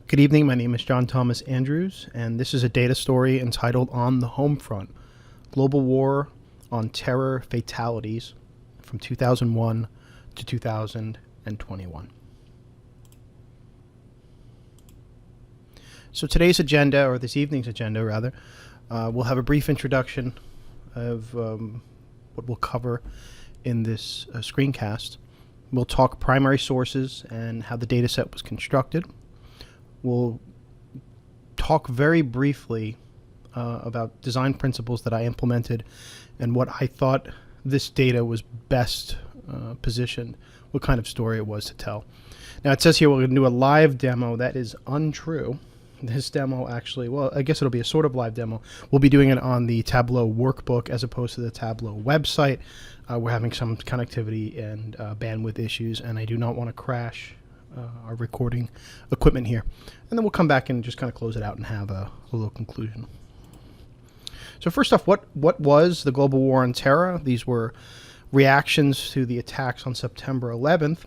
Good evening, my name is John Thomas Andrews, and this is a data story entitled On the Homefront, Global War on Terror Fatalities from 2001 to 2021. So today's agenda, or this evening's agenda rather, we'll have a brief introduction of what we'll cover in this screencast. We'll talk primary sources and how the data set was constructed. We'll talk very briefly about design principles that I implemented and what I thought this data was best positioned, what kind of story it was to tell. Now it says here we're going to do a live demo. That is untrue. This demo actually, well, I guess it'll be a sort of live demo. We'll be doing it on the Tableau workbook as opposed to the Tableau website. We're having some connectivity and bandwidth issues, and I do not want to crash our recording equipment here. And then we'll come back and just kind of close it out and have a little conclusion. So first off, what was the global war on terror? These were reactions to the attacks on September 11th.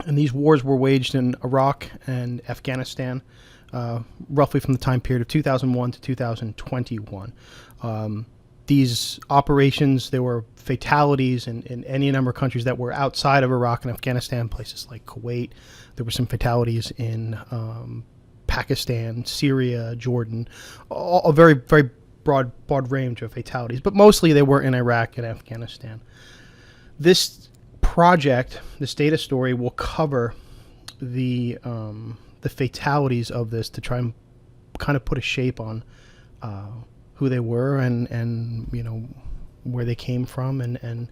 And these wars were waged in Iraq and Afghanistan, roughly from the time period of 2001 to 2021. These operations, there were fatalities in any number of countries that were outside of Iraq and Afghanistan, places like Kuwait. There were some fatalities in Pakistan, Syria, Jordan, a very, very broad range of fatalities, but mostly they were in Iraq and Afghanistan. This project, this data story, will cover the fatalities of this to try and kind of put a shape on who they were and you know where they came from and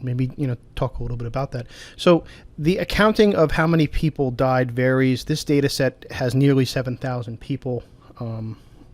maybe talk a little bit about that. So the accounting of how many people died varies. This data set has nearly 7,000 people.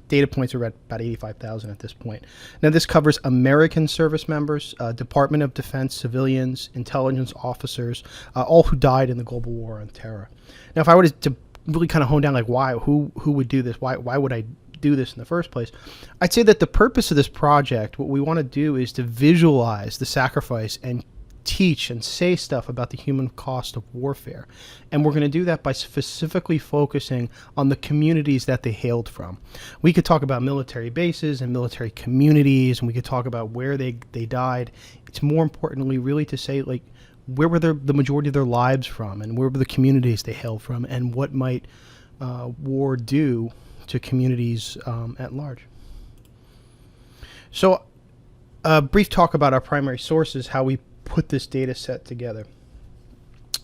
Data points are at about 85,000 at this point. Now this covers American service members, Department of Defense civilians, intelligence officers, all who died in the global war on terror. Now if I were to really kind of hone down like why, who would do this, why would I do this in the first place, I'd say that the purpose of this project, what we want to do is to visualize the sacrifice and teach and say stuff about the human cost of warfare. And we're going to do that by specifically focusing on the communities that they hailed from. We could talk about military bases and military communities, and we could talk about where they died. It's more importantly really to say like where were the majority of their lives from, and where were the communities they hailed from, and what might war do to communities at large. So a brief talk about our primary sources, how we put this data set together.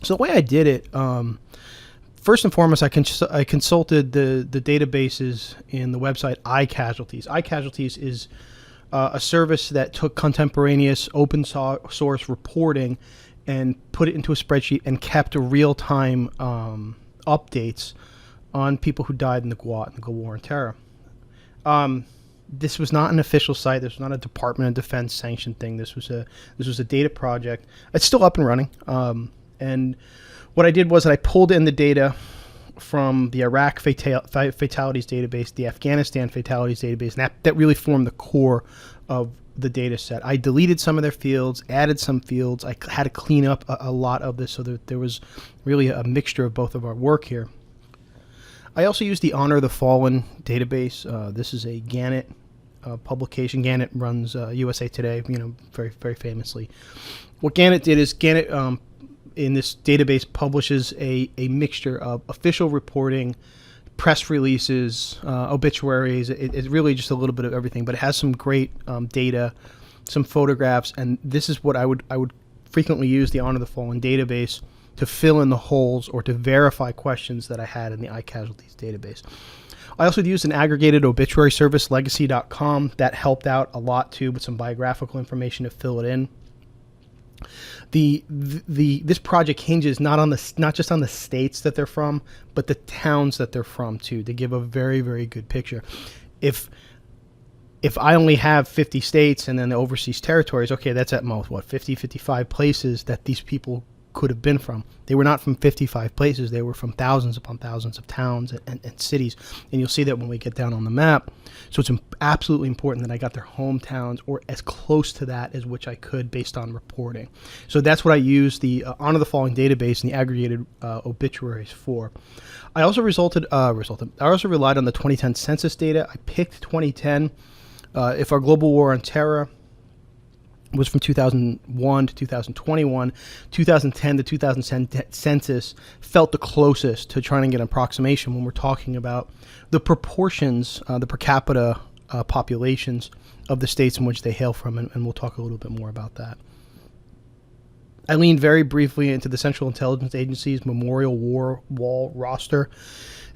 So the way I did it, first and foremost, I consulted the databases in the website iCasualties. iCasualties is a service that took contemporaneous open source reporting and put it into a spreadsheet and kept real-time updates on people who died in the GWOT and the global war on terror. This was not an official site. This was not a Department of Defense sanctioned thing. This was a data project. It's still up and running. And what I did was that I pulled in the data from the Iraq fatalities database, the Afghanistan fatalities database, and that really formed the core of the data set. I deleted some of their fields, added some fields. I had to clean up a lot of this so that there was really a mixture of both of our work here. I also used the Honor the Fallen database. This is a Gannett publication. Gannett runs USA Today, very, very famously. What Gannett did is Gannett, in this database, publishes a mixture of official reporting, press releases, obituaries. It's really just a little bit of everything, but it has some great data, some photographs, and this is what I would frequently use the Honor the Fallen database to fill in the holes or to verify questions that I had in the iCasualties database. I also used an aggregated obituary service, legacy.com. That helped out a lot too, with some biographical information to fill it in. This project hinges not just on the states that they're from, but the towns that they're from too, to give a very, very good picture. If I only have 50 states and then the overseas territories, okay, that's at most, 50, 55 places that these people could have been from. They were not from 55 places. They were from thousands upon thousands of towns and cities. And you'll see that when we get down on the map. So it's absolutely important that I got their hometowns or as close to that as which I could based on reporting. So that's what I used the Honor the Fallen database and the aggregated obituaries for. I also I also relied on the 2010 census data. I picked 2010. If our global war on terror was from 2001 to 2021, 2010 to 2010 census felt the closest to trying to get an approximation when we're talking about the proportions, the per capita populations of the states in which they hail from, and we'll talk a little bit more about that. I leaned very briefly into the Central Intelligence Agency's Memorial War Wall roster.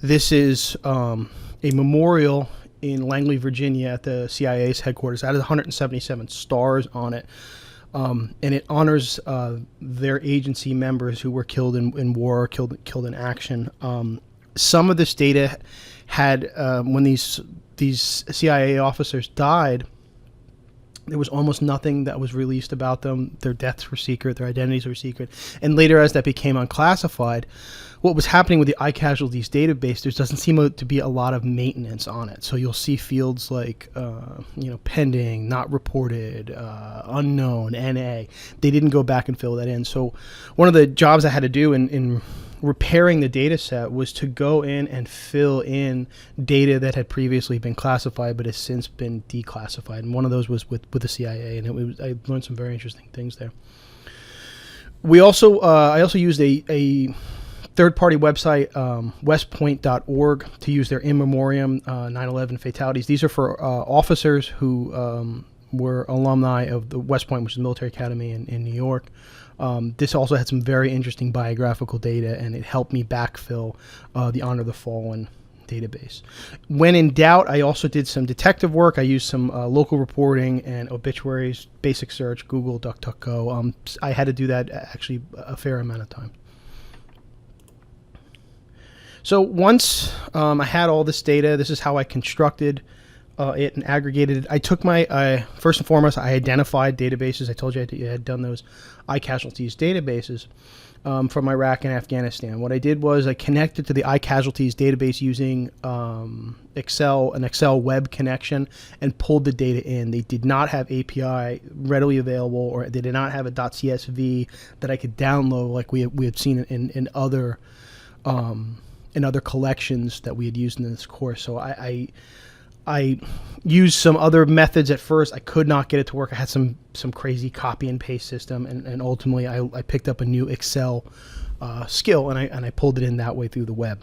This is a memorial in Langley, Virginia, at the CIA's headquarters. It has 177 stars on it, and it honors their agency members who were killed in war, killed in action. Some of this data had, when these CIA officers died, there was almost nothing that was released about them. Their deaths were secret, their identities were secret. And later, as that became unclassified, what was happening with the iCasualties database, there doesn't seem to be a lot of maintenance on it. So you'll see fields like, pending, not reported, unknown, NA. They didn't go back and fill that in. So one of the jobs I had to do in repairing the data set was to go in and fill in data that had previously been classified but has since been declassified. And one of those was with the CIA, and I learned some very interesting things there. I also used a third-party website, westpoint.org, to use their in memoriam 9/11 fatalities. These are for officers who were alumni of the West Point, which is a military academy in New York. This also had some very interesting biographical data, and it helped me backfill the Honor the Fallen database. When in doubt, I also did some detective work. I used some local reporting and obituaries, basic search, Google, DuckDuckGo. I had to do that actually a fair amount of time. So once I had all this data, this is how I constructed it and aggregated it. I took first and foremost, I identified databases. I told you I had done those iCasualties databases from Iraq and Afghanistan. What I did was I connected to the iCasualties database using an Excel web connection and pulled the data in. They did not have API readily available, or they did not have a .csv that I could download like we had seen in other collections that we had used in this course. So I used some other methods at first. I could not get it to work. I had some crazy copy and paste system, and ultimately I picked up a new Excel skill, and I pulled it in that way through the web.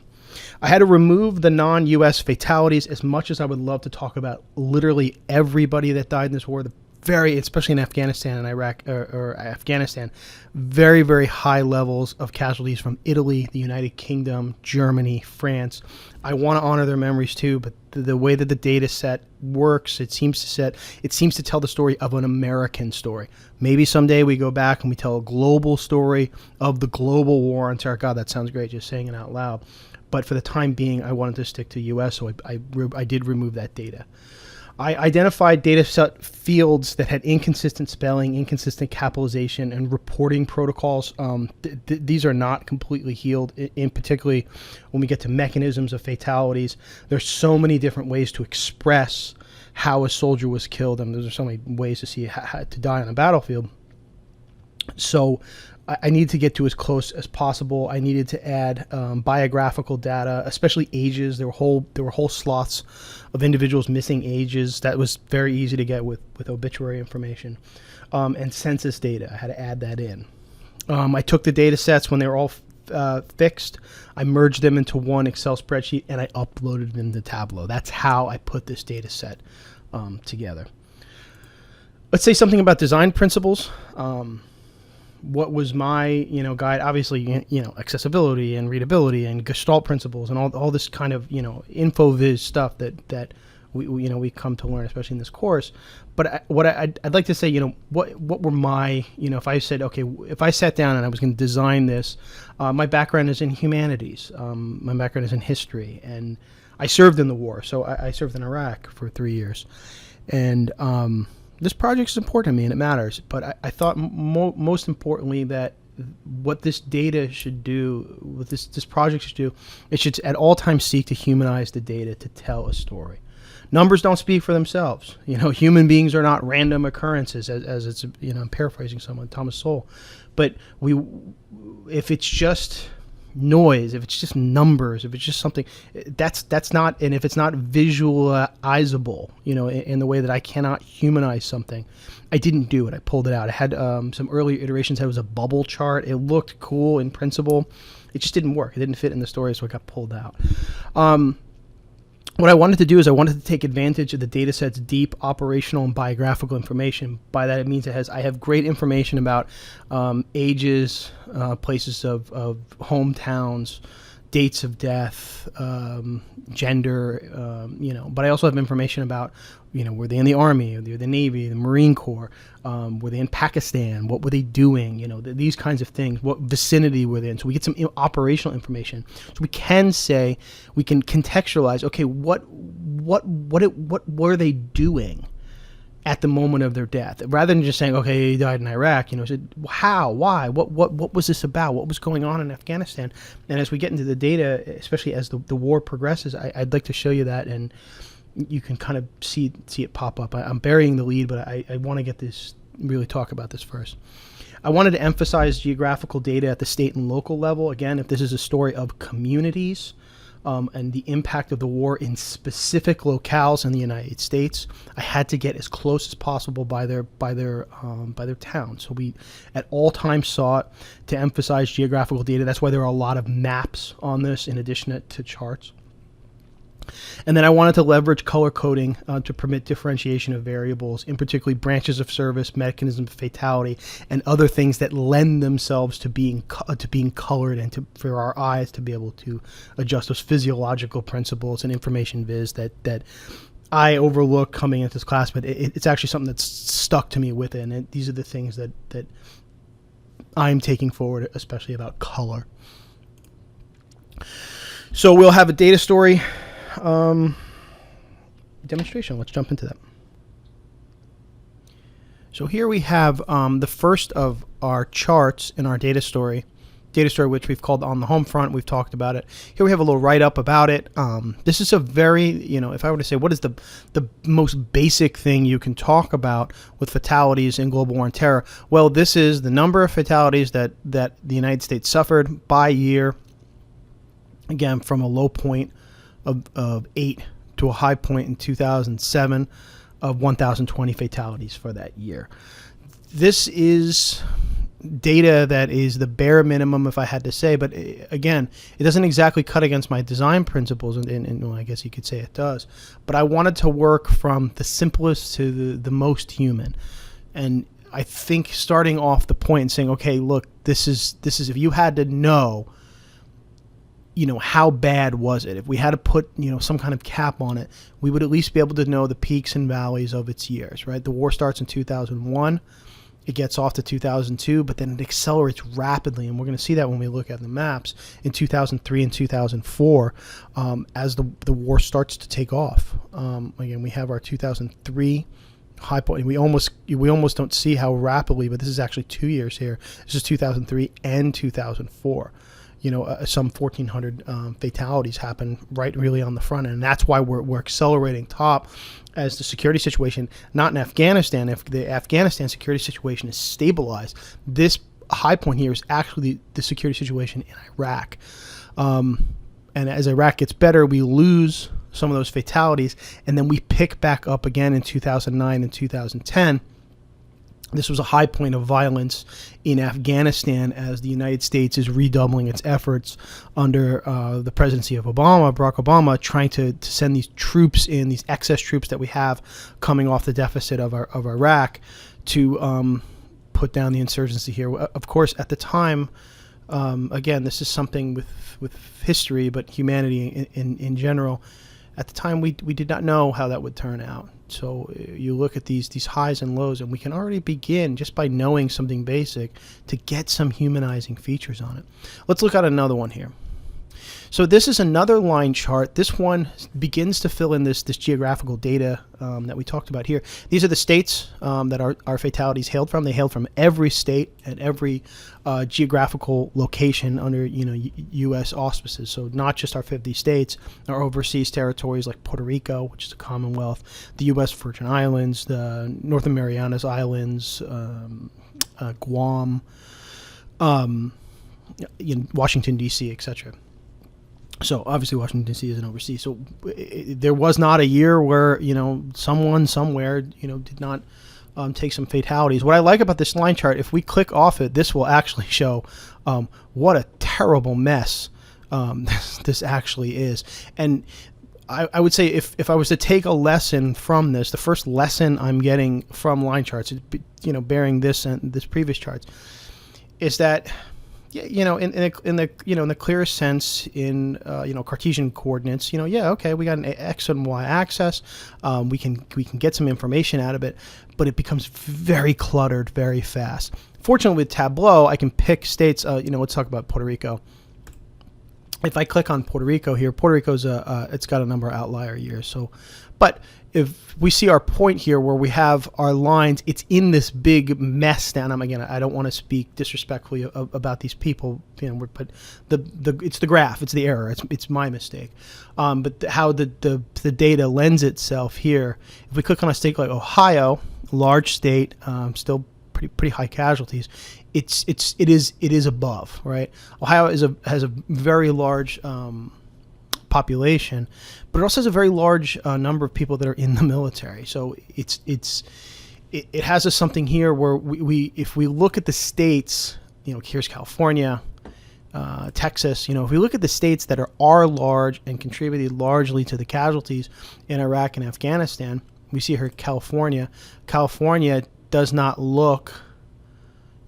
I had to remove the non-U.S. fatalities. As much as I would love to talk about literally everybody that died in this war, especially in Afghanistan and Iraq, or Afghanistan, very, very high levels of casualties from Italy, the United Kingdom, Germany, France. I want to honor their memories too, but the way that the data set works, it seems to tell the story of an American story. Maybe someday we go back and we tell a global story of the global war on terror. God, that sounds great, just saying it out loud. But for the time being, I wanted to stick to U.S., so I did remove that data. I identified data set fields that had inconsistent spelling, inconsistent capitalization, and reporting protocols. These are not completely healed, in particularly when we get to mechanisms of fatalities. There's so many different ways to express how a soldier was killed, and there's so many ways to see how to die on a battlefield. So I needed to get to as close as possible. I needed to add biographical data, especially ages. There were whole slots of individuals missing ages. That was very easy to get with obituary information, and census data. I had to add that in. I took the data sets when they were all fixed. I merged them into one Excel spreadsheet, and I uploaded them to Tableau. That's how I put this data set together. Let's say something about design principles. What was my guide? Obviously, accessibility and readability and Gestalt principles and all this kind of InfoVis stuff that we come to learn, especially in this course. But I'd like to say, what were my, if I said, okay, if I sat down and I was going to design this, my background is in humanities. My background is in history, and I served in the war. So I served in Iraq for 3 years, and this project is important to me and it matters, but I thought most importantly that what this data should do, what this project should do, it should at all times seek to humanize the data to tell a story. Numbers don't speak for themselves. Human beings are not random occurrences, as it's, I'm paraphrasing someone, Thomas Sowell. But if it's just noise, if it's just numbers, if it's just something, that's not, and if it's not visualizable, in the way that I cannot humanize something, I didn't do it. I pulled it out. I had some earlier iterations that was a bubble chart. It looked cool in principle. It just didn't work. It didn't fit in the story, so it got pulled out. What I wanted to do is I wanted to take advantage of the data set's deep operational and biographical information. By that, it means I have great information about ages, places of hometowns, dates of death, gender, but I also have information about, were they in the Army, or the Navy, the Marine Corps, were they in Pakistan, what were they doing, these kinds of things, what vicinity were they in. So we get some operational information. So we can contextualize, okay, what were they doing at the moment of their death, rather than just saying, okay, he died in Iraq, said, how, why, what was this about, what was going on in Afghanistan. And as we get into the data, especially as the war progresses, I'd like to show you that, and you can kind of see it pop up. I'm burying the lead, but I want to really talk about this first. I wanted to emphasize geographical data at the state and local level. Again, if this is a story of communities, and the impact of the war in specific locales in the United States, I had to get as close as possible by their town. So we at all times sought to emphasize geographical data. That's why there are a lot of maps on this in addition to charts. And then I wanted to leverage color coding to permit differentiation of variables, in particular branches of service, mechanisms of fatality, and other things that lend themselves to being colored, and for our eyes to be able to adjust those physiological principles and information viz that I overlooked coming into this class, but it's actually something that's stuck to me with it. And these are the things that I'm taking forward, especially about color. So we'll have a data story demonstration. Let's jump into that. So here we have the first of our charts in our data story, which we've called On the Homefront. We've talked about it. Here we have a little write-up about it. This is a very, if I were to say what is the most basic thing you can talk about with fatalities in global war and terror, well, this is the number of fatalities that the United States suffered by year, again, from a low point of 8 to a high point in 2007 of 1,020 fatalities for that year. This is data that is the bare minimum, if I had to say, but again, it doesn't exactly cut against my design principles, and well, I guess you could say it does, but I wanted to work from the simplest to the most human. And I think starting off the point and saying, okay, look, this is if you had to know, how bad was it? If we had to put, some kind of cap on it, we would at least be able to know the peaks and valleys of its years, right? The war starts in 2001. It gets off to 2002, but then it accelerates rapidly, and we're going to see that when we look at the maps in 2003 and 2004 as the war starts to take off. Again, we have our 2003 high point. We almost don't see how rapidly, but this is actually 2 years here. This is 2003 and 2004. Some 1,400 fatalities happen right really on the front end. And that's why we're accelerating top as the security situation, not in Afghanistan. If the Afghanistan security situation is stabilized, this high point here is actually the security situation in Iraq. And as Iraq gets better, we lose some of those fatalities, and then we pick back up again in 2009 and 2010. This was a high point of violence in Afghanistan as the United States is redoubling its efforts under the presidency of Barack Obama, trying to send these troops in, these excess troops that we have coming off the deficit of Iraq to put down the insurgency here. Of course, at the time, again, this is something with history, but humanity in general. At the time, we did not know how that would turn out. So you look at these highs and lows, and we can already begin just by knowing something basic to get some humanizing features on it. Let's look at another one here. So this is another line chart. This one begins to fill in this geographical data that we talked about here. These are the states that our fatalities hailed from. They hailed from every state and every geographical location under U.S. auspices. So not just our 50 states, our overseas territories like Puerto Rico, which is a Commonwealth, the U.S. Virgin Islands, the Northern Marianas Islands, Guam, Washington, D.C., etc. So obviously Washington, D.C. isn't overseas. So there was not a year where, someone somewhere, did not take some fatalities. What I like about this line chart, if we click off it, this will actually show what a terrible mess this actually is. And I would say if I was to take a lesson from this, the first lesson I'm getting from line charts, bearing this and this previous charts, is that in the clearest sense, in Cartesian coordinates, okay, we got an x and y axis, we can get some information out of it, but it becomes very cluttered very fast. Fortunately, with Tableau, I can pick states. Let's talk about Puerto Rico. If I click on Puerto Rico here, Puerto Rico's it's got a number of outlier years. So, but if we see our point here where we have our lines, it's in this big mess down. Again, I don't want to speak disrespectfully about these people, but it's the graph, it's the error, it's my mistake. But how the data lends itself here. If we click on a state like Ohio, large state, still pretty high casualties. It is above, right? Ohio has a very large population, but it also has a very large number of people that are in the military. So it has something here where we if we look at the states, here's California, Texas. If we look at the states that are large and contributed largely to the casualties in Iraq and Afghanistan, we see here California. California does not look.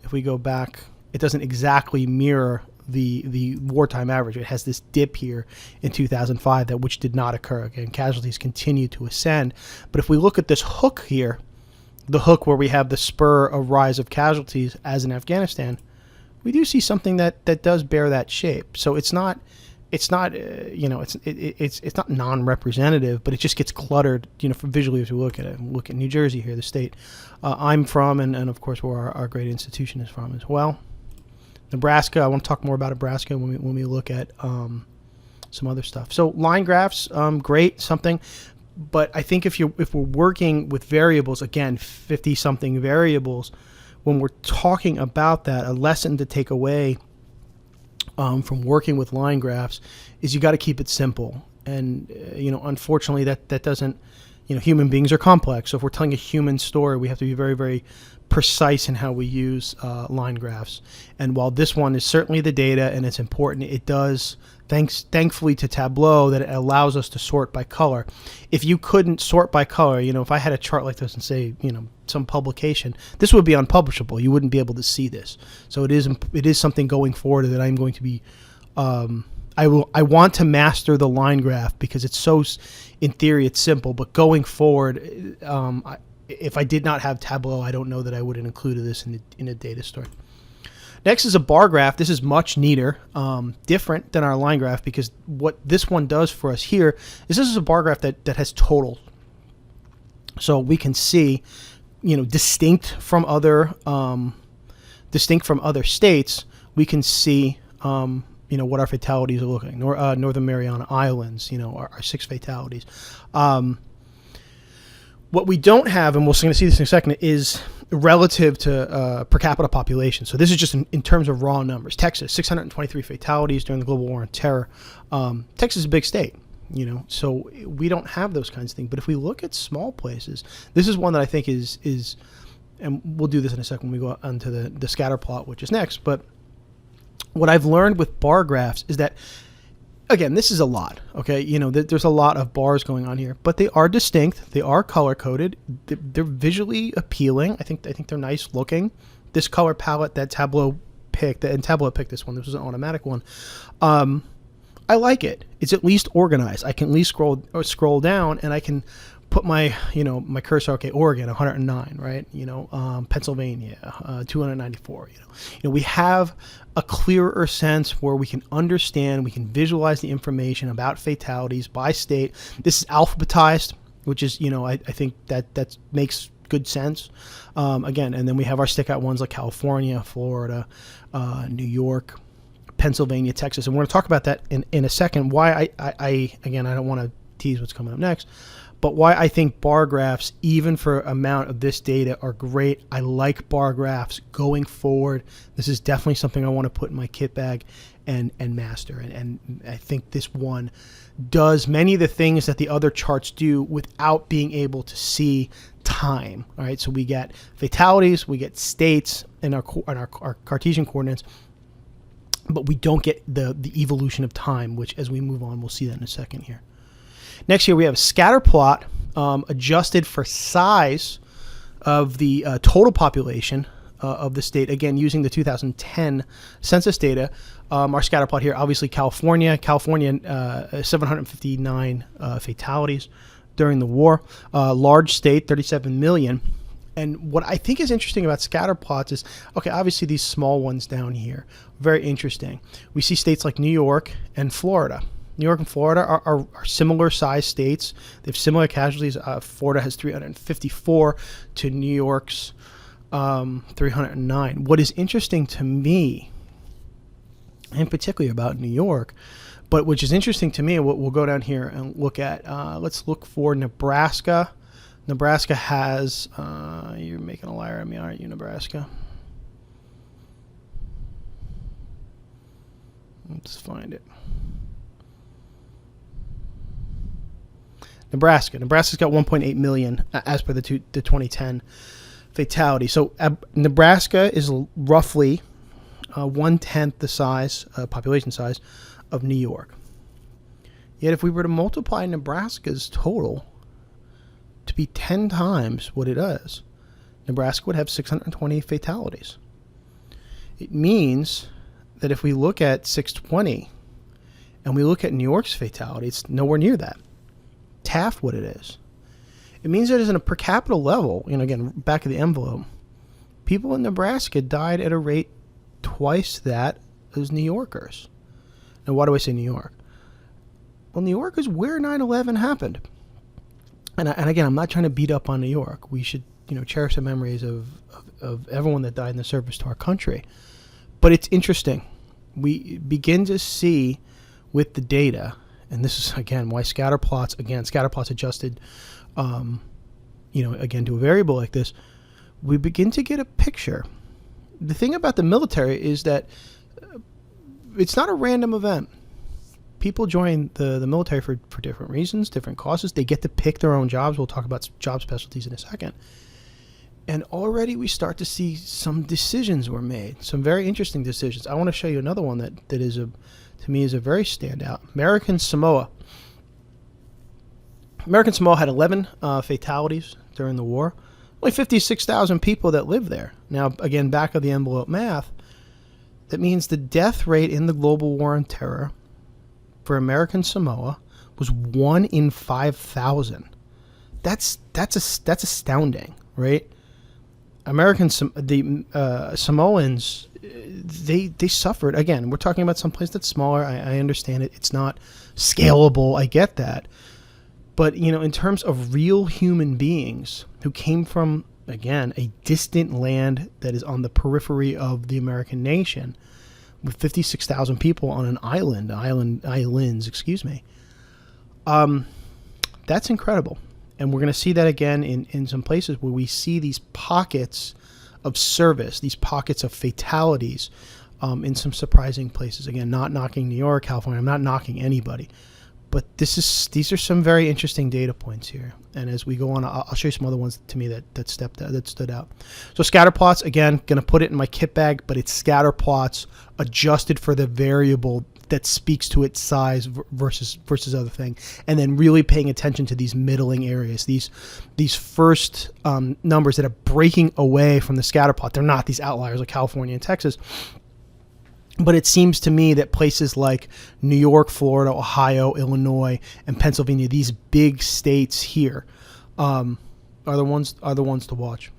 If we go back, it doesn't exactly mirror the wartime average. It has this dip here in 2005 which did not occur. Again, casualties continue to ascend. But if we look at this hook here, the hook where we have the spur of rise of casualties as in Afghanistan, we do see something that does bear that shape. So it's not non-representative, but it just gets cluttered, visually as we look at it. Look at New Jersey here, the state I'm from, and of course where our great institution is from as well. Nebraska, I want to talk more about Nebraska when we look at some other stuff. So line graphs, great, something. But I think if we're working with variables, again, 50-something variables, when we're talking about that, a lesson to take away from working with line graphs is you got to keep it simple. And unfortunately, that doesn't. Human beings are complex. So if we're telling a human story, we have to be very, very precise in how we use line graphs. And while this one is certainly the data and it's important, it does. Thankfully to Tableau, that it allows us to sort by color. If you couldn't sort by color, if I had a chart like this and say, some publication, this would be unpublishable. You wouldn't be able to see this. So it is something going forward that I'm going to be. I want to master the line graph because it's so, in theory, it's simple. But going forward, if I did not have Tableau, I don't know that I would have included this in a data story. Next is a bar graph. This is much neater, different than our line graph, because what this one does for us here is this is a bar graph that has totals. So we can see, distinct from other states, we can see, what our fatalities are looking. Northern Mariana Islands, our 6 fatalities. What we don't have, and we're going to see this in a second, is relative to per capita population. So this is just in terms of raw numbers. Texas, 623 fatalities during the global war on terror. Texas is a big state, so we don't have those kinds of things. But if we look at small places, this is one that I think is, and we'll do this in a second when we go onto the scatter plot, which is next. But what I've learned with bar graphs is that, again, this is a lot, okay? There's a lot of bars going on here, but they are distinct. They are color-coded. They're visually appealing. I think they're nice looking. This color palette that Tableau picked, and Tableau picked this one. This was an automatic one. I like it. It's at least organized. I can at least scroll down, and I can put my cursor, okay, Oregon 109, right? Pennsylvania 294. We have a clearer sense where we can understand, we can visualize the information about fatalities by state. This is alphabetized, which is I think that makes good sense. Again, and then we have our stick out ones like California, Florida, New York, Pennsylvania, Texas, and we're going to talk about that in a second. Why I don't want to tease what's coming up next, but why I think bar graphs, even for amount of this data, are great. I like bar graphs going forward. This is definitely something I want to put in my kit bag and master. And I think this one does many of the things that the other charts do without being able to see time. All right, so we get fatalities, we get states in our Cartesian coordinates, but we don't get the evolution of time, which as we move on, we'll see that in a second here. Next here we have a scatter plot adjusted for size of the total population of the state, again using the 2010 census data. Our scatter plot here, obviously California 759 fatalities during the war, large state, 37 million. And what I think is interesting about scatter plots is, okay, obviously these small ones down here, very interesting. We see states like New York and Florida. New York and Florida are similar sized states. They have similar casualties. Florida has 354 to New York's 309. What is interesting to me, and particularly about New York, but which is interesting to me, we'll go down here and look at, let's look for Nebraska. Nebraska has, you're making a liar of me, aren't you, Nebraska? Let's find it. Nebraska's got 1.8 million as per the 2010 fatality. So Nebraska is roughly 1/10 the size, population size, of New York. Yet if we were to multiply Nebraska's total to be 10 times what it is, Nebraska would have 620 fatalities. It means that if we look at 620 and we look at New York's fatality, it's nowhere near that. It's half what it is. It means that in a per capita level, again, back of the envelope, people in Nebraska died at a rate twice that as New Yorkers. Now, why do I say New York? Well, New York is where 9/11 happened. And again, I'm not trying to beat up on New York. We should, cherish the memories of everyone that died in the service to our country. But it's interesting. We begin to see with the data, and this is, again, why scatter plots adjusted, again, to a variable like this, we begin to get a picture. The thing about the military is that it's not a random event. People join the military for different reasons, different causes. They get to pick their own jobs. We'll talk about job specialties in a second. And already we start to see some decisions were made, some very interesting decisions. I want to show you another one that is, to me, is a very standout. American Samoa. American Samoa had 11 fatalities during the war. Only 56,000 people that live there. Now, again, back of the envelope math, that means the death rate in the global war on terror for American Samoa was 1 in 5,000. That's astounding, right? Samoans, they suffered. Again, we're talking about some place that's smaller. I understand it. It's not scalable. I get that. But, in terms of real human beings who came from, again, a distant land that is on the periphery of the American nation, with 56,000 people on an islands, that's incredible. And we're going to see that again in some places where we see these pockets of service, these pockets of fatalities in some surprising places. Again, not knocking New York, California. I'm not knocking anybody. But these are some very interesting data points here. And as we go on, I'll show you some other ones to me that stood out. So scatter plots, again, going to put it in my kit bag, but it's scatter plots adjusted for the variable that speaks to its size versus other thing, and then really paying attention to these middling areas, these first numbers that are breaking away from the scatter plot. They're not these outliers like California and Texas. But it seems to me that places like New York, Florida, Ohio, Illinois, and Pennsylvania, these big states here, are the ones to watch.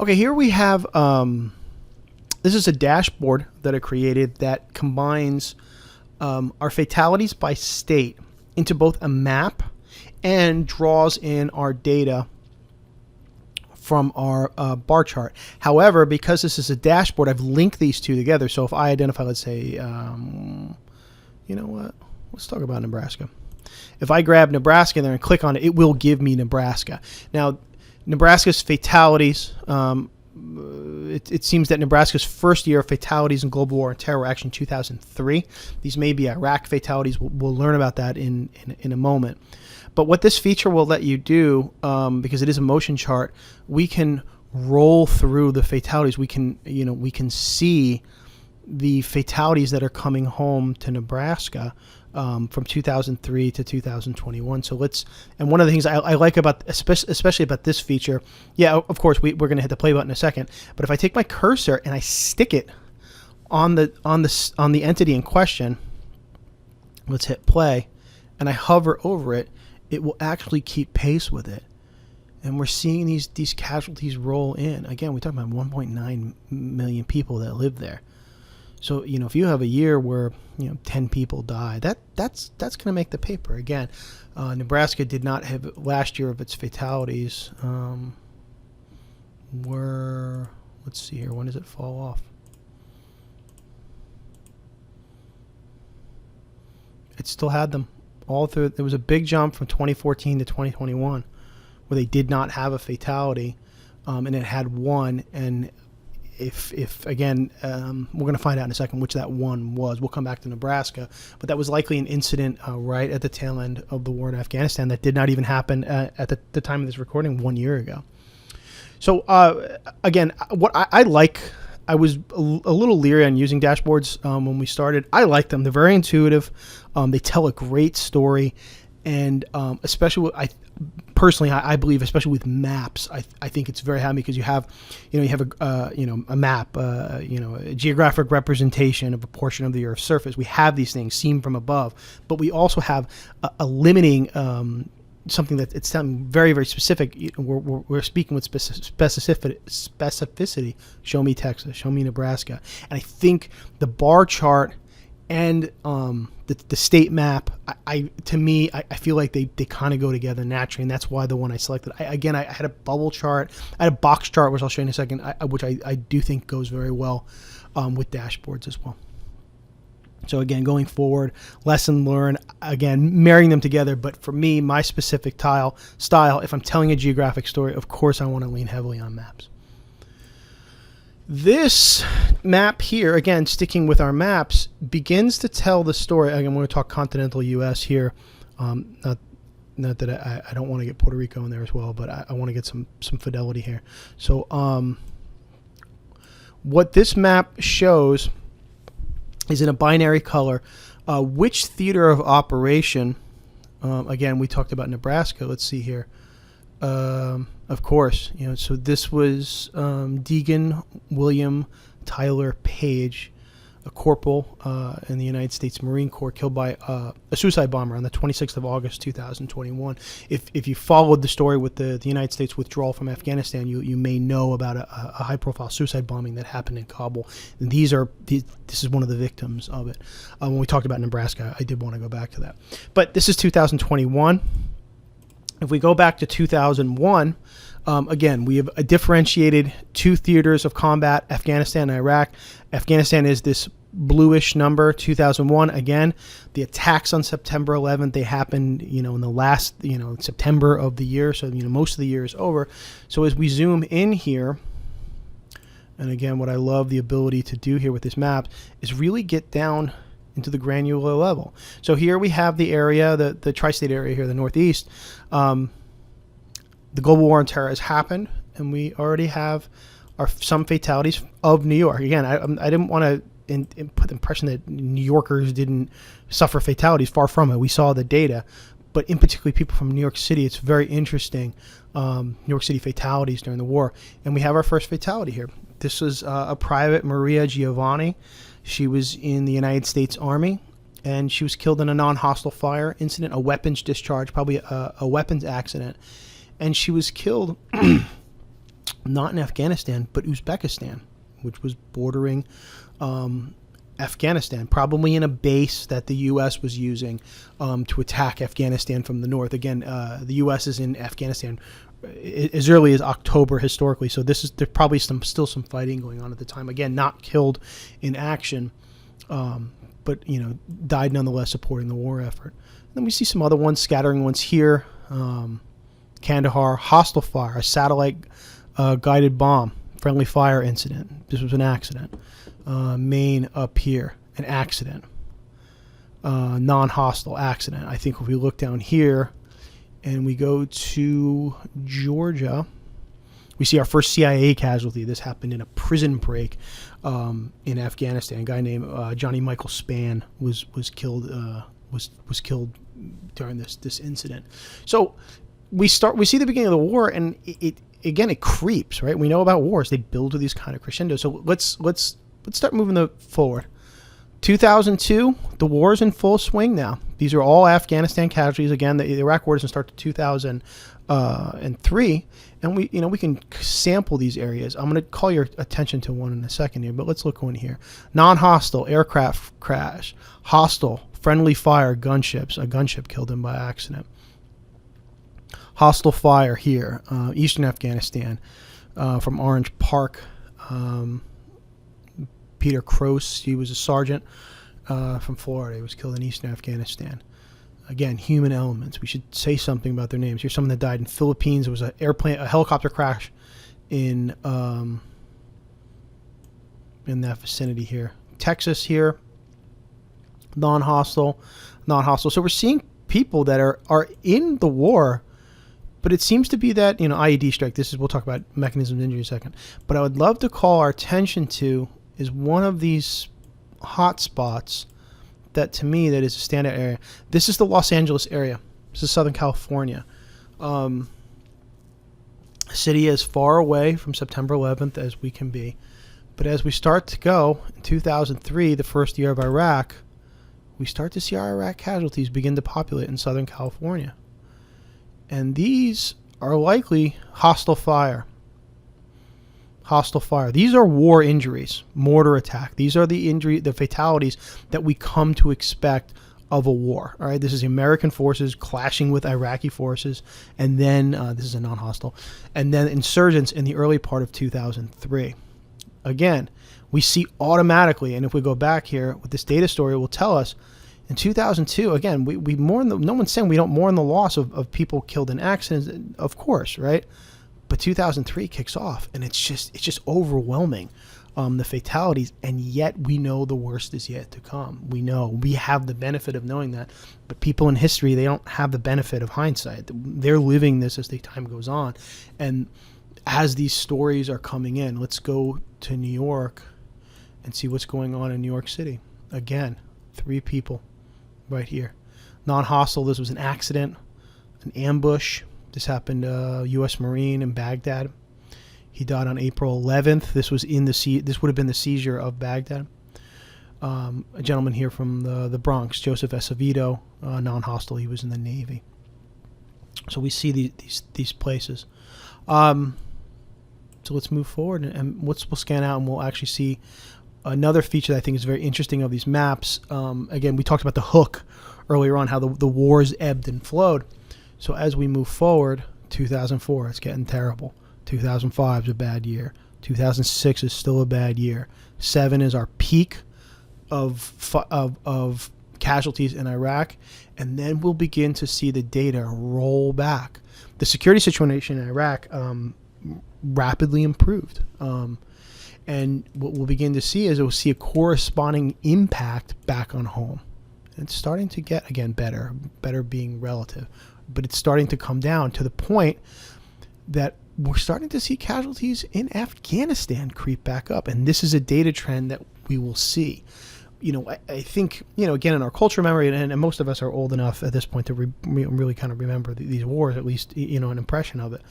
Okay, here we have this is a dashboard that I created that combines our fatalities by state into both a map and draws in our data from our bar chart. However, because this is a dashboard, I've linked these two together. So if I identify, let's say, you know what? Let's talk about Nebraska. If I grab Nebraska there and click on it, it will give me Nebraska. Now, Nebraska's fatalities, it seems that Nebraska's first year of fatalities in global war and terror were actually in 2003. These may be Iraq fatalities. We'll learn about that in a moment. But what this feature will let you do, because it is a motion chart, we can roll through the fatalities. We can see the fatalities that are coming home to Nebraska from 2003 to 2021. So and one of the things I like about, especially about this feature, yeah, of course we're going to hit the play button in a second. But if I take my cursor and I stick it on the entity in question, let's hit play, and I hover over it, it will actually keep pace with it. And we're seeing these casualties roll in. Again, we're talking about 1.9 million people that live there. So, if you have a year where, 10 people die, that's going to make the paper. Again, Nebraska did not have last year of its fatalities. Let's see here, when does it fall off? It still had them all through. There was a big jump from 2014 to 2021 where they did not have a fatality, and it had one. And if again, we're going to find out in a second which that one was. We'll come back to Nebraska, but that was likely an incident right at the tail end of the war in Afghanistan that did not even happen at the time of this recording 1 year ago. So again, what I like, I was a little leery on using dashboards when we started. I like them. They're very intuitive. They tell a great story, and especially I believe, especially with maps, I think it's very handy because you have a map, a geographic representation of a portion of the Earth's surface. We have these things seen from above, but we also have a limiting something that it's something very, very specific. We're speaking with specificity. Show me Texas, show me Nebraska. And I think the bar chart and the state map, I feel like they kind of go together naturally, and that's why the one I selected. I had a bubble chart. I had a box chart, which I'll show you in a second, which I do think goes very well with dashboards as well. So again, going forward, lesson learned, again, marrying them together. But for me, my specific style, if I'm telling a geographic story, of course I want to lean heavily on maps. This map here, again, sticking with our maps, begins to tell the story. Again, I'm going to talk Continental US here. Not that I don't want to get Puerto Rico in there as well, but I want to get some fidelity here. So what this map shows is in a binary color which theater of operation, again, we talked about Nebraska. Let's see here. Of course, so this was Deegan William Tyler Page, a corporal in the United States Marine Corps, killed by a suicide bomber on the 26th of August, 2021. If you followed the story with the United States withdrawal from Afghanistan, you may know about a high-profile suicide bombing that happened in Kabul. And this is one of the victims of it. When we talked about Nebraska, I did want to go back to that. But this is 2021. If we go back to 2001, again, we have differentiated two theaters of combat, Afghanistan and Iraq. Afghanistan is this bluish number, 2001. Again, the attacks on September 11th, they happened, in the last, September of the year. So, most of the year is over. So as we zoom in here, and again, what I love the ability to do here with this map is really get down into the granular level. So here we have the area, the tri-state area here, the Northeast. The global war on terror has happened, and we already have some fatalities of New York. Again, I didn't want to put the impression that New Yorkers didn't suffer fatalities. Far from it. We saw the data, but in particular, people from New York City. It's very interesting. New York City fatalities during the war, and we have our first fatality here. This was a private, Maria Giovanni. She was in the United States Army, and she was killed in a non-hostile fire incident, a weapons discharge, probably a weapons accident. And she was killed not in Afghanistan, but Uzbekistan, which was bordering Afghanistan, probably in a base that the U.S. was using to attack Afghanistan from the north. Again, the U.S. is in Afghanistan as early as October historically, so there's probably still some fighting going on at the time. Again, not killed in action, but died nonetheless supporting the war effort. And then we see some other ones, scattering ones here. Kandahar, hostile fire, a satellite guided bomb, friendly fire incident. This was an accident. Maine up here, an accident. Non-hostile accident. I think if we look down here and we go to Georgia, we see our first CIA casualty. This happened in a prison break in Afghanistan. A guy named Johnny Michael Spann was killed was killed during this incident. So we see the beginning of the war, and it creeps, right? We know about wars; they build to these kind of crescendos. So let's start moving forward. 2002, the war is in full swing now. These are all Afghanistan casualties. Again, the Iraq war doesn't start to 2003, and we can sample these areas. I'm going to call your attention to one in a second here, but let's look one here. Non-hostile aircraft crash, hostile friendly fire gunships. A gunship killed him by accident. Hostile fire here, eastern Afghanistan, from Orange Park. Peter Croce, he was a sergeant from Florida. He was killed in eastern Afghanistan. Again, human elements. We should say something about their names. Here's someone that died in Philippines. It was a helicopter crash in that vicinity here. Texas here, non-hostile. So we're seeing people that are in the war, but it seems to be that, IED strike. We'll talk about mechanisms of injury in a second. But I would love to call our attention to is one of these hot spots that, to me, that is a standout area. This is the Los Angeles area. This is Southern California. A city as far away from September 11th as we can be. But as we start to go, in 2003, the first year of Iraq, we start to see our Iraq casualties begin to populate in Southern California. And these are likely hostile fire. These are war injuries, mortar attack. These are the fatalities that we come to expect of a war. All right, this is the American forces clashing with Iraqi forces, and then this is a non-hostile, and then insurgents in the early part of 2003. Again, we see automatically, and if we go back here with this data story, it will tell us in 2002. Again, we mourn no one's saying we don't mourn the loss of people killed in accidents, of course, right? But 2003 kicks off, and it's just overwhelming, the fatalities, and yet we know the worst is yet to come. We have the benefit of knowing that, but people in history, they don't have the benefit of hindsight. They're living this as the time goes on, and as these stories are coming in, let's go to New York and see what's going on in New York City. Again, 3 people right here. Non-hostile, this was an accident, an ambush. This happened U.S. Marine in Baghdad. He died on April 11th. This would have been the seizure of Baghdad. A gentleman here from the Bronx, Joseph Acevedo, non-hostile. He was in the Navy. So we see these places. So let's move forward, and we'll scan out, and we'll actually see another feature that I think is very interesting of these maps. Again, we talked about the hook earlier on, how the wars ebbed and flowed. So as we move forward, 2004, it's getting terrible. 2005 is a bad year. 2006 is still a bad year. 7 is our peak of casualties in Iraq, and then we'll begin to see the data roll back. The security situation in Iraq rapidly improved, and what we'll begin to see is we'll see a corresponding impact back on home. And it's starting to get, again, better being relative, but it's starting to come down to the point that we're starting to see casualties in Afghanistan creep back up. And this is a data trend that we will see. I think, again, in our cultural memory, and most of us are old enough at this point to really kind of remember these wars, at least, an impression of it.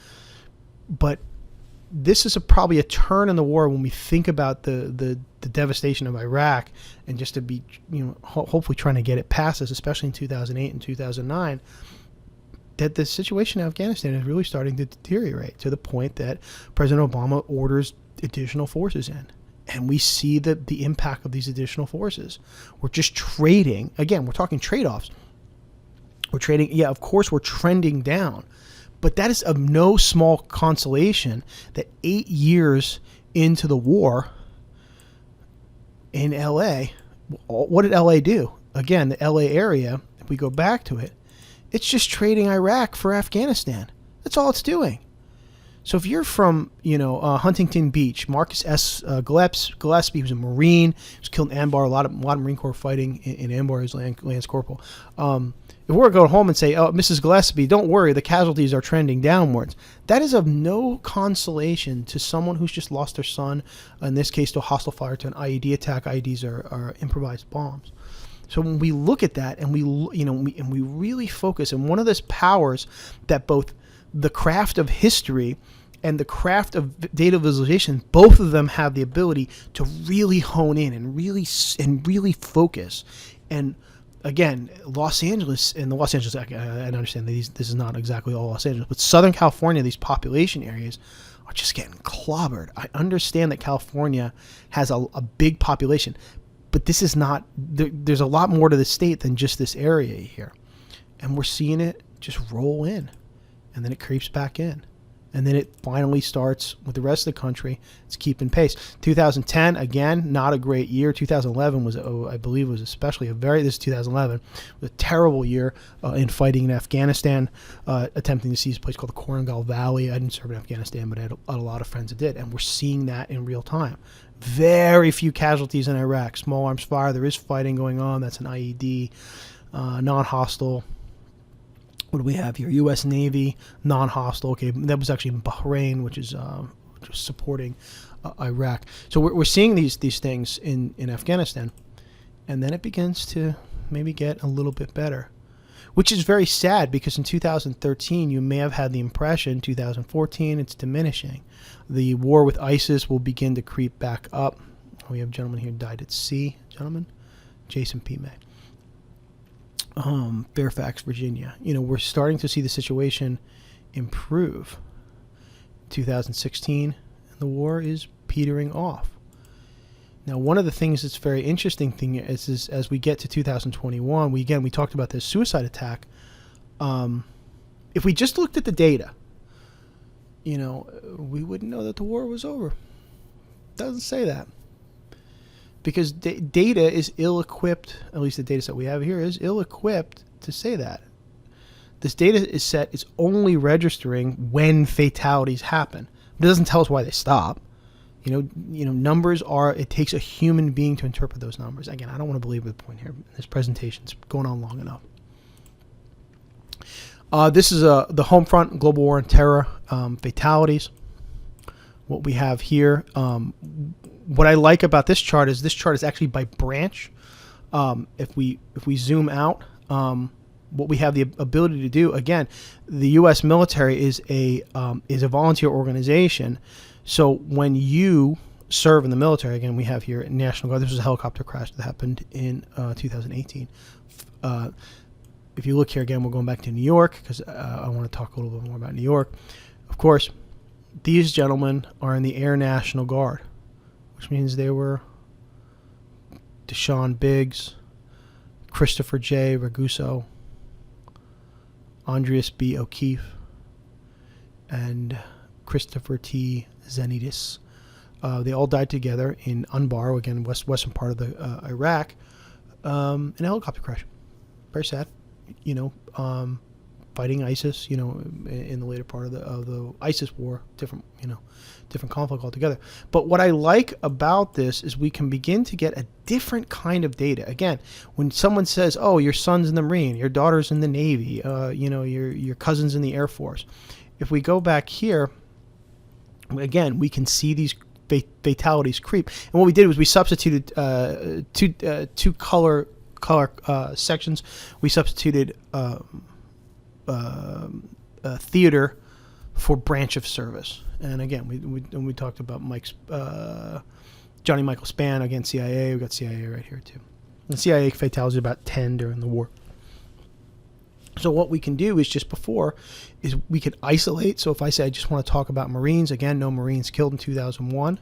But this is probably a turn in the war when we think about the devastation of Iraq, and just to be, hopefully trying to get it past us, especially in 2008 and 2009. that the situation in Afghanistan is really starting to deteriorate to the point that President Obama orders additional forces in. And we see the impact of these additional forces. We're just trading. Again, we're talking trade-offs. We're trading. Yeah, of course, we're trending down. But that is of no small consolation that 8 years into the war in L.A., what did L.A. do? Again, the L.A. area, if we go back to it, it's just trading Iraq for Afghanistan. That's all it's doing. So if you're from, Huntington Beach, Marcus S. Gillespie, who's a Marine, was killed in Anbar, a lot of Marine Corps fighting in Anbar as Lance Corporal. If we're going home and say, oh, Mrs. Gillespie, don't worry, the casualties are trending downwards, that is of no consolation to someone who's just lost their son, in this case to a hostile fire, to an IED attack. IEDs are improvised bombs. So when we look at that and we really focus, and one of those powers that both the craft of history and the craft of data visualization, both of them have the ability to really hone in and really focus. And again, Los Angeles, I understand that this is not exactly all Los Angeles, but Southern California, these population areas are just getting clobbered. I understand that California has a big population, but this is not, there's a lot more to the state than just this area here. And we're seeing it just roll in, and then it creeps back in. And then it finally starts with the rest of the country. It's keeping pace. 2010, again, not a great year. 2011 was, I believe, was especially this is 2011, was a terrible year in fighting in Afghanistan, attempting to seize a place called the Korangal Valley. I didn't serve in Afghanistan, but I had a lot of friends that did. And we're seeing that in real time. Very few casualties in Iraq. Small arms fire. There is fighting going on. That's an IED, non-hostile. What do we have here? U.S. Navy, non-hostile. Okay, that was actually in Bahrain, which is supporting Iraq. So we're seeing these things in Afghanistan, and then it begins to maybe get a little bit better, which is very sad because in 2013 you may have had the impression, 2014 it's diminishing. The war with ISIS will begin to creep back up. We have a gentleman here who died at sea. Gentleman, Jason P. May. Fairfax, Virginia. We're starting to see the situation improve. 2016, and the war is petering off. Now, one of the things that's very interesting is as we get to 2021, we talked about this suicide attack. If we just looked at the data, we wouldn't know that the war was over. It doesn't say that. Because data is ill-equipped, at least the data set we have here is ill-equipped to say that. This data is only registering when fatalities happen. It doesn't tell us why they stop. Numbers are, it takes a human being to interpret those numbers. Again, I don't want to belabor the point here. This presentation's going on long enough. This is the Homefront, Global War on Terror, fatalities. What we have here, what I like about this chart is actually by branch. If we zoom out, what we have the ability to do, again, the U.S. military is a volunteer organization. So when you serve in the military, again, we have here National Guard. This was a helicopter crash that happened in 2018. If you look here again, we're going back to New York because I want to talk a little bit more about New York. Of course, these gentlemen are in the Air National Guard, which means they were Deshaun Biggs, Christopher J. Raguso, Andreas B. O'Keefe, and Christopher T. Zenidis. They all died together in Anbar, again, western part of the Iraq, in a helicopter crash. Very sad, fighting ISIS, in the later part of the ISIS war, different conflict altogether. But what I like about this is we can begin to get a different kind of data. Again, when someone says, "Oh, your son's in the Marine, your daughter's in the Navy, your cousin's in the Air Force," if we go back here, again, we can see these fatalities creep. And what we did was we substituted two color sections. We substituted theater for branch of service. And again, we talked about Johnny Michael Spann, again, CIA. We got CIA right here too. The CIA fatalities about 10 during the war. So what we can do is we can isolate. So if I say I just want to talk about Marines, again, no Marines killed in 2001.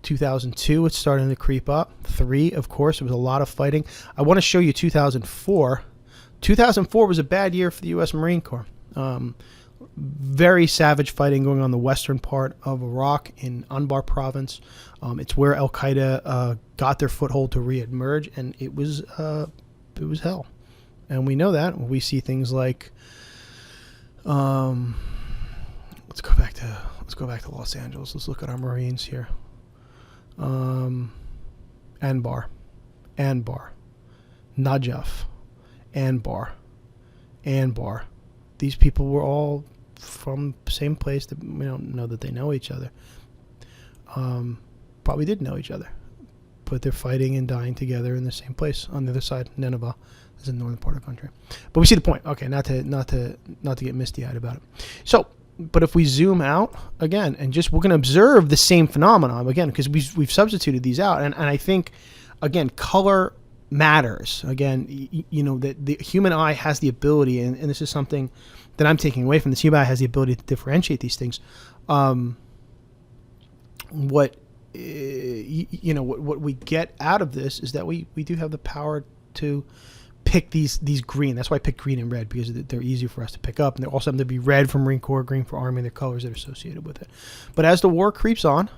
2002, it's starting to creep up. 3, of course, it was a lot of fighting. I want to show you 2004. 2004 was a bad year for the U.S. Marine Corps. Very savage fighting going on the western part of Iraq in Anbar province. It's where Al Qaeda got their foothold to re-emerge, and it was hell. And we know that. We see things like, let's go back to Los Angeles. Let's look at our Marines here. Anbar, Najaf, Anbar. These people were all from the same place. That we don't know that they know each other. Probably did know each other, but they're fighting and dying together in the same place on the other side. Nineveh is in the northern part of the country. But we see the point. Okay, not to get misty-eyed about it. So, but if we zoom out again and we're going to observe the same phenomenon again, because we've substituted these out, and I think again color matters. Again, that the human eye has the ability, and this is something that I'm taking away from this. Human eye has the ability to differentiate these things. What we get out of this is that we do have the power to pick these green. That's why I picked green and red, because they're easier for us to pick up, and they also happen to be red for Marine Corps, green for Army, and they're colors that are associated with it. But as the war creeps on,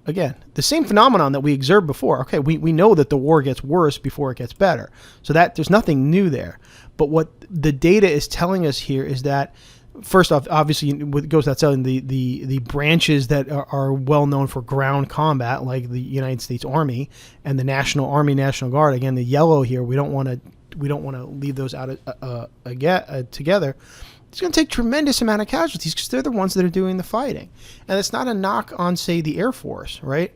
again, the same phenomenon that we observed before. Okay, we know that the war gets worse before it gets better, so that there's nothing new there. But what the data is telling us here is that, first off, obviously, it goes without saying, the branches that are well known for ground combat, like the United States Army and the National Army, National Guard. Again, the yellow here, we don't want to leave those out together. It's going to take tremendous amount of casualties because they're the ones that are doing the fighting. And it's not a knock on, say, the Air Force, right?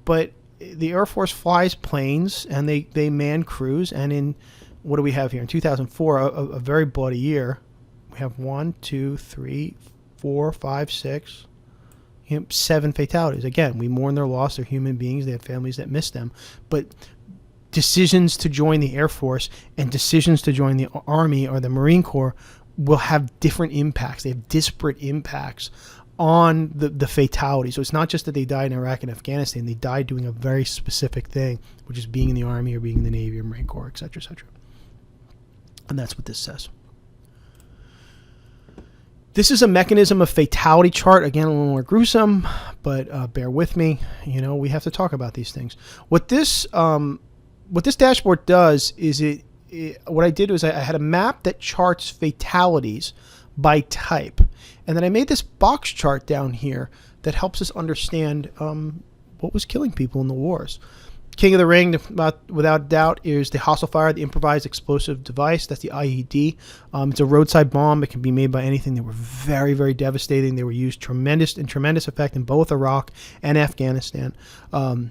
But the Air Force flies planes and they man crews. And in, what do we have here? In 2004, a very bloody year, we have 1, 2, 3, 4, 5, 6, 7 fatalities. Again, we mourn their loss. They're human beings. They have families that miss them. But decisions to join the Air Force and decisions to join the Army or the Marine Corps will have different impacts. They have disparate impacts on the fatality. So it's not just that they died in Iraq and Afghanistan. They died doing a very specific thing, which is being in the Army or being in the Navy or Marine Corps, et cetera, et cetera. And that's what this says. This is a mechanism of fatality chart. Again, a little more gruesome, but bear with me. We have to talk about these things. What this dashboard does is what I did was I had a map that charts fatalities by type. And then I made this box chart down here that helps us understand what was killing people in the wars. King of the Ring, without doubt, is the hostile fire, the improvised explosive device. That's the IED. It's a roadside bomb. It can be made by anything. They were very, very devastating. They were used tremendous effect in both Iraq and Afghanistan. And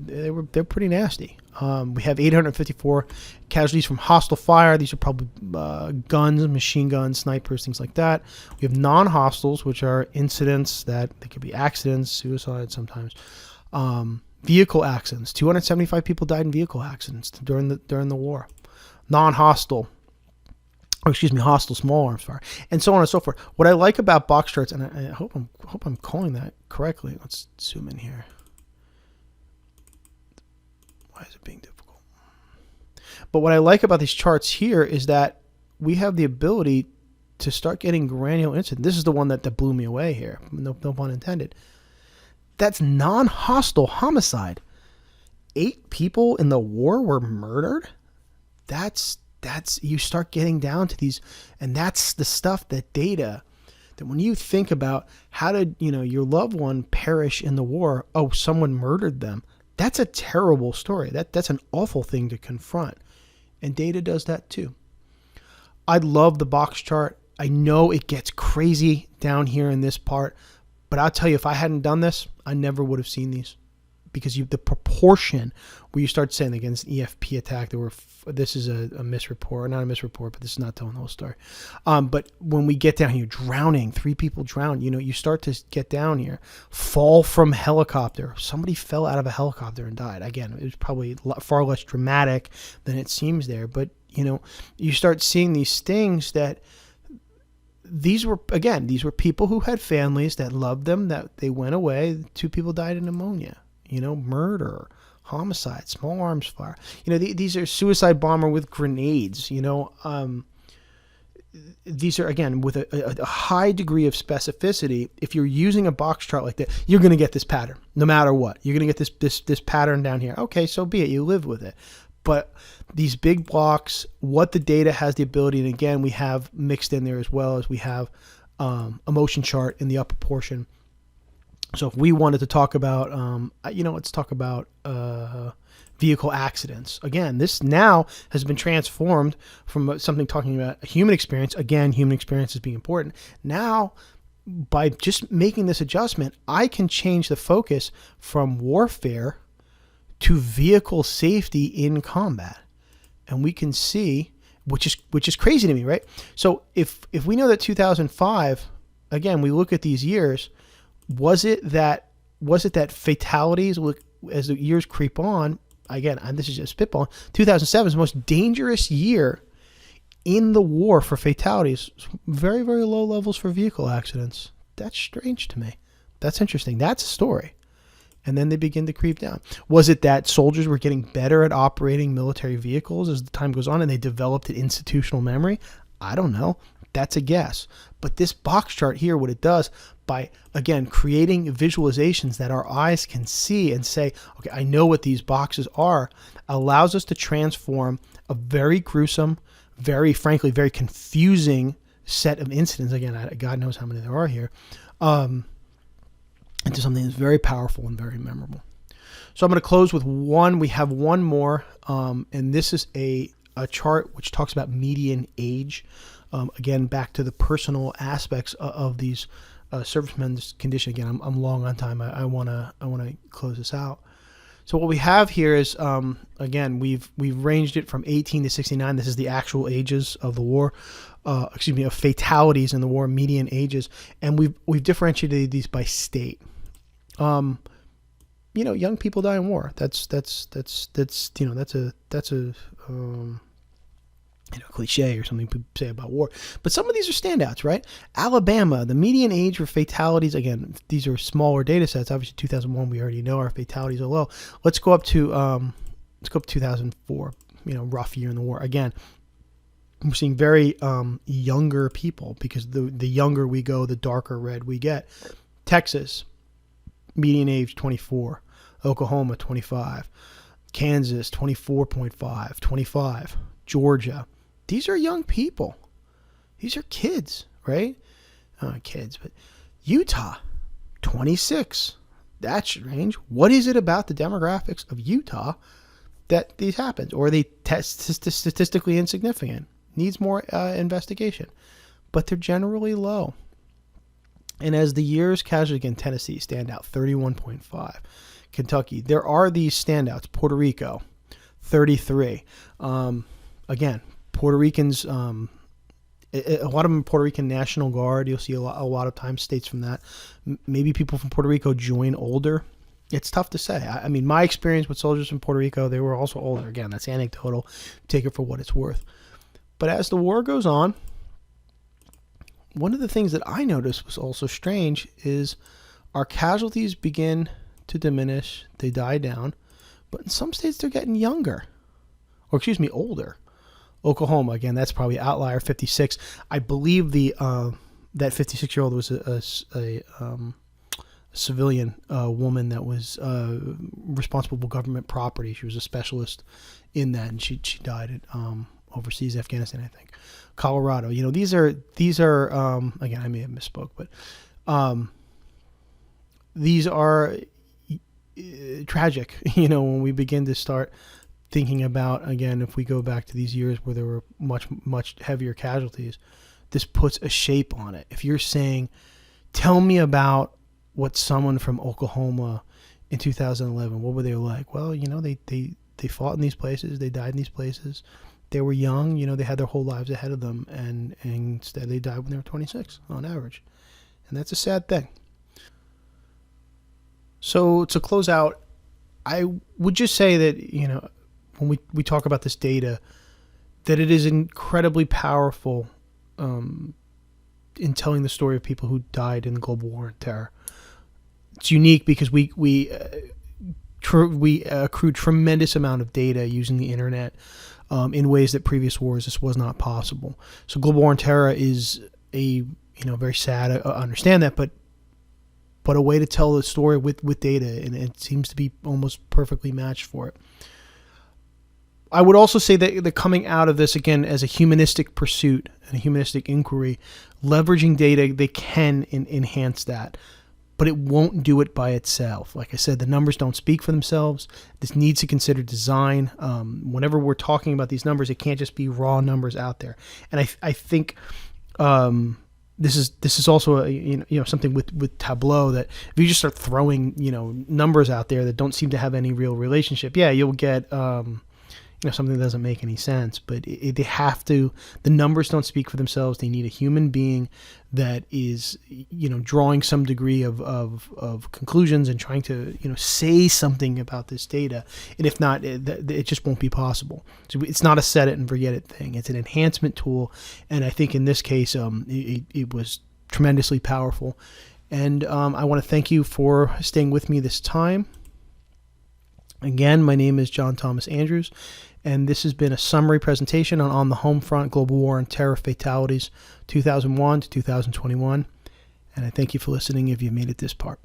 they're pretty nasty. We have 854 casualties from hostile fire. These are probably guns, machine guns, snipers, things like that. We have non-hostiles, which are incidents that they could be accidents, suicide sometimes. Vehicle accidents. 275 people died in vehicle accidents during the war. Non-hostile. Hostile small arms fire, and so on and so forth. What I like about box charts, and I hope I'm calling that correctly. Let's zoom in here. Why is it being difficult? But what I like about these charts here is that we have the ability to start getting granular incidents. This is the one that blew me away here. No pun intended. That's non-hostile homicide. 8 people in the war were murdered. That's you start getting down to these, and that's the stuff that when you think about how did your loved one perish in the war? Oh, someone murdered them. That's a terrible story. That's an awful thing to confront. And data does that too. I love the box chart. I know it gets crazy down here in this part, but I'll tell you, if I hadn't done this, I never would have seen these, because the proportion where you start saying against an EFP attack, this is a misreport, not a misreport, but this is not telling the whole story. But when we get down here, drowning, 3 people drowned, you start to get down here, fall from helicopter. Somebody fell out of a helicopter and died. Again, it was probably far less dramatic than it seems there, but you start seeing these things that these were people who had families that loved them, that they went away. 2 people died of pneumonia, murder, homicide, small arms fire. These are suicide bomber with grenades, these are, again, with a high degree of specificity. If you're using a box chart like that, you're going to get this pattern no matter what. You're going to get this pattern down here. Okay, so be it. You live with it. But these big blocks, what the data has the ability, and again, we have mixed in there as well as we have a motion chart in the upper portion. So if we wanted to talk about, let's talk about vehicle accidents. Again, this now has been transformed from something talking about human experience. Again, human experience is being important. Now, by just making this adjustment, I can change the focus from warfare to vehicle safety in combat. And we can see, which is crazy to me, right? So if we know that 2005, again, we look at these years, was it that fatalities, as the years creep on, again, this is just spitball, 2007 is the most dangerous year in the war for fatalities. Very, very low levels for vehicle accidents. That's strange to me. That's interesting. That's a story. And then they begin to creep down. Was it that soldiers were getting better at operating military vehicles as the time goes on and they developed an institutional memory? I don't know. That's a guess. But this box chart here, what it does, by, again, creating visualizations that our eyes can see and say, okay, I know what these boxes are, allows us to transform a very gruesome, very, frankly, very confusing set of incidents. Again, God knows how many there are here. Into something that's very powerful and very memorable. So I'm going to close with one. We have one more, and this is a chart which talks about median age. Again, back to the personal aspects of these servicemen's condition. Again, I'm long on time. I want to close this out. So what we have here is, again, we've ranged it from 18 to 69. This is the actual ages of the war. Of fatalities in the war, median ages, and we've differentiated these by state. Young people die in war. That's a cliche or something people say about war. But some of these are standouts, right? Alabama, the median age for fatalities. Again, these are smaller data sets. Obviously, 2001, we already know our fatalities are low. Let's go up to 2004. Rough year in the war. Again, we're seeing very younger people, because the younger we go, the darker red we get. Texas, median age 24. Oklahoma, 25. Kansas, 24.5, 25. Georgia. These are young people. These are kids, right? Kids, but Utah, 26. That's strange. What is it about the demographics of Utah that these happens? Or are they statistically insignificant? Needs more investigation. But they're generally low. And as the years casualty, again, Tennessee stand out, 31.5. Kentucky, there are these standouts. Puerto Rico, 33. Again, Puerto Ricans, a lot of them Puerto Rican National Guard. You'll see a lot of times states from that. Maybe people from Puerto Rico join older. It's tough to say. I mean, my experience with soldiers from Puerto Rico, they were also older. Again, that's anecdotal. Take it for what it's worth. But as the war goes on, one of the things that I noticed was also strange is our casualties begin to diminish. They die down. But in some states, they're getting younger. Or, older. Oklahoma, again, that's probably outlier, 56. I believe that 56-year-old was a civilian woman that was responsible for government property. She was a specialist in that, and she died at overseas, Afghanistan, I think. Colorado, these are again, I may have misspoke, but these are tragic. When we begin to start thinking about, again, if we go back to these years where there were much heavier casualties, this puts a shape on it. If you're saying, tell me about what someone from Oklahoma in 2011, what were they like? Well, they fought in these places, they died in these places. They were young, they had their whole lives ahead of them, and instead they died when they were 26 on average. And that's a sad thing. So to close out, I would just say that, when we talk about this data, that it is incredibly powerful in telling the story of people who died in the global war on terror. It's unique because we accrued tremendous amount of data using the internet in ways that previous wars this was not possible. So global war on terror is very sad. I understand that, but a way to tell the story with data, and it seems to be almost perfectly matched for it. I would also say that coming out of this, again, as a humanistic pursuit and a humanistic inquiry, leveraging data, they can enhance that, but it won't do it by itself. Like I said, the numbers don't speak for themselves. This needs to consider design. Whenever we're talking about these numbers, it can't just be raw numbers out there. And I think this is also something with Tableau, that if you just start throwing numbers out there that don't seem to have any real relationship, you'll get something that doesn't make any sense. But they have to. The numbers don't speak for themselves. They need a human being that is drawing some degree of conclusions and trying to say something about this data. And if not, it just won't be possible. So it's not a set it and forget it thing. It's an enhancement tool, and I think in this case it was tremendously powerful. And I want to thank you for staying with me this time. Again, my name is John Thomas Andrews, and this has been a summary presentation on the Homefront Global War on Terror Fatalities 2001 to 2021. And I thank you for listening if you made it this part.